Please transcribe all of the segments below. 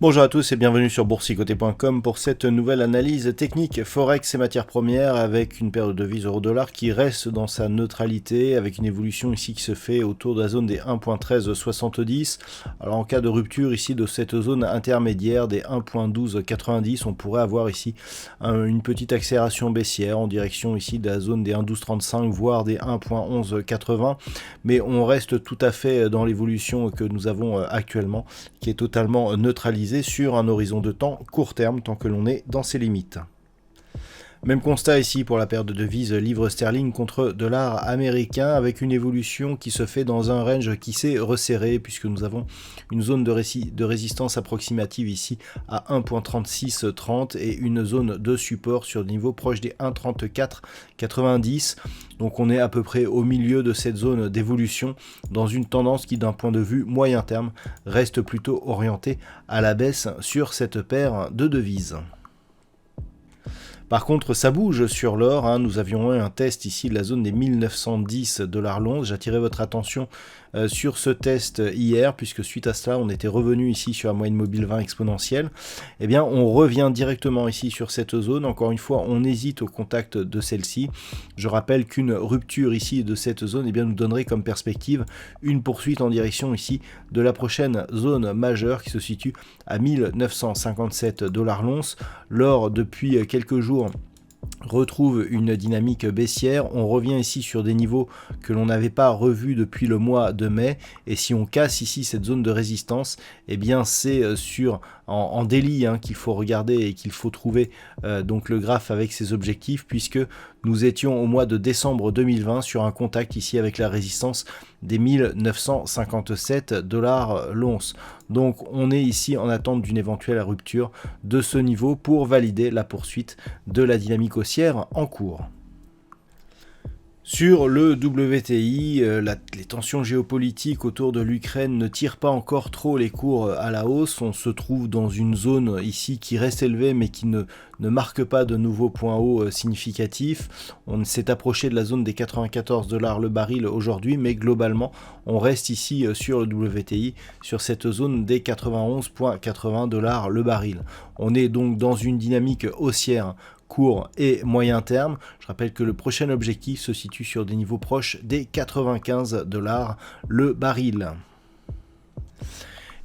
Bonjour à tous et bienvenue sur boursicoté.com pour cette nouvelle analyse technique Forex et matières premières avec une paire de devises euro-dollar qui reste dans sa neutralité avec une évolution ici qui se fait autour de la zone des 1.1370. Alors en cas de rupture ici de cette zone intermédiaire des 1.1290, on pourrait avoir ici une petite accélération baissière en direction ici de la zone des 1.1235 voire des 1.1180, mais on reste tout à fait dans l'évolution que nous avons actuellement qui est totalement neutralisée sur un horizon de temps court terme tant que l'on est dans ses limites. Même constat ici pour la paire de devises livre sterling contre dollar américain avec une évolution qui se fait dans un range qui s'est resserré puisque nous avons une zone de résistance approximative ici à 1.3630 et une zone de support sur des niveaux proches des 1.3490. Donc on est à peu près au milieu de cette zone d'évolution dans une tendance qui d'un point de vue moyen terme reste plutôt orientée à la baisse sur cette paire de devises. Par contre, ça bouge sur l'or. Nous avions eu un test ici de la zone des 1910 $ l'once. J'attirais votre attention sur ce test hier, puisque suite à cela, on était revenu ici sur la moyenne mobile 20 exponentielle. Eh bien, on revient directement ici sur cette zone. Encore une fois, on hésite au contact de celle-ci. Je rappelle qu'une rupture ici de cette zone eh bien, nous donnerait comme perspective une poursuite en direction ici de la prochaine zone majeure qui se situe à 1957 $ l'once. L'or, depuis quelques jours, retrouve une dynamique baissière. On revient ici sur des niveaux que l'on n'avait pas revus depuis le mois de mai, et si on casse ici cette zone de résistance, eh bien c'est en daily qu'il faut regarder et qu'il faut trouver donc le graphe avec ses objectifs, puisque nous étions au mois de décembre 2020 sur un contact ici avec la résistance des 1957 $ l'once. Donc on est ici en attente d'une éventuelle rupture de ce niveau pour valider la poursuite de la dynamique haussière en cours. Sur le WTI, les tensions géopolitiques autour de l'Ukraine ne tirent pas encore trop les cours à la hausse. On se trouve dans une zone ici qui reste élevée mais qui ne marque pas de nouveaux points hauts significatifs. On s'est approché de la zone des 94 $ le baril aujourd'hui, mais globalement on reste ici sur le WTI sur cette zone des 91,80 $ le baril. On est donc dans une dynamique haussière court et moyen terme. Je rappelle que le prochain objectif se situe sur des niveaux proches des 95 $ le baril.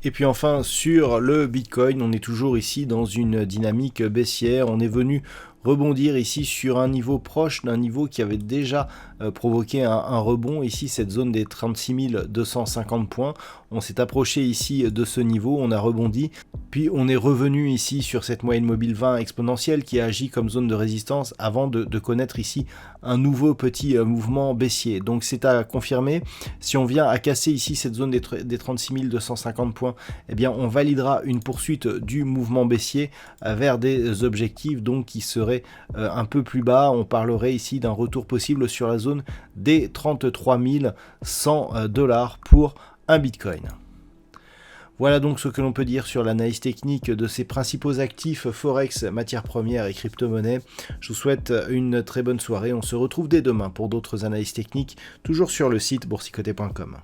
Et puis enfin sur le Bitcoin, on est toujours ici dans une dynamique baissière. On est venu rebondir ici sur un niveau proche d'un niveau qui avait déjà provoqué un rebond ici, cette zone des 36 250 points. On s'est approché ici de ce niveau, on a rebondi, puis on est revenu ici sur cette moyenne mobile 20 exponentielle qui a agi comme zone de résistance avant de connaître ici un nouveau petit mouvement baissier. Donc c'est à confirmer. Si on vient à casser ici cette zone des 36 250 points, eh bien on validera une poursuite du mouvement baissier vers des objectifs donc qui seraient un peu plus bas. On parlerait ici d'un retour possible sur la zone des 33 100 $ pour un Bitcoin. Voilà donc ce que l'on peut dire sur l'analyse technique de ces principaux actifs Forex, matières premières et crypto-monnaies. Je vous souhaite une très bonne soirée. On se retrouve dès demain pour d'autres analyses techniques, toujours sur le site boursicoté.com.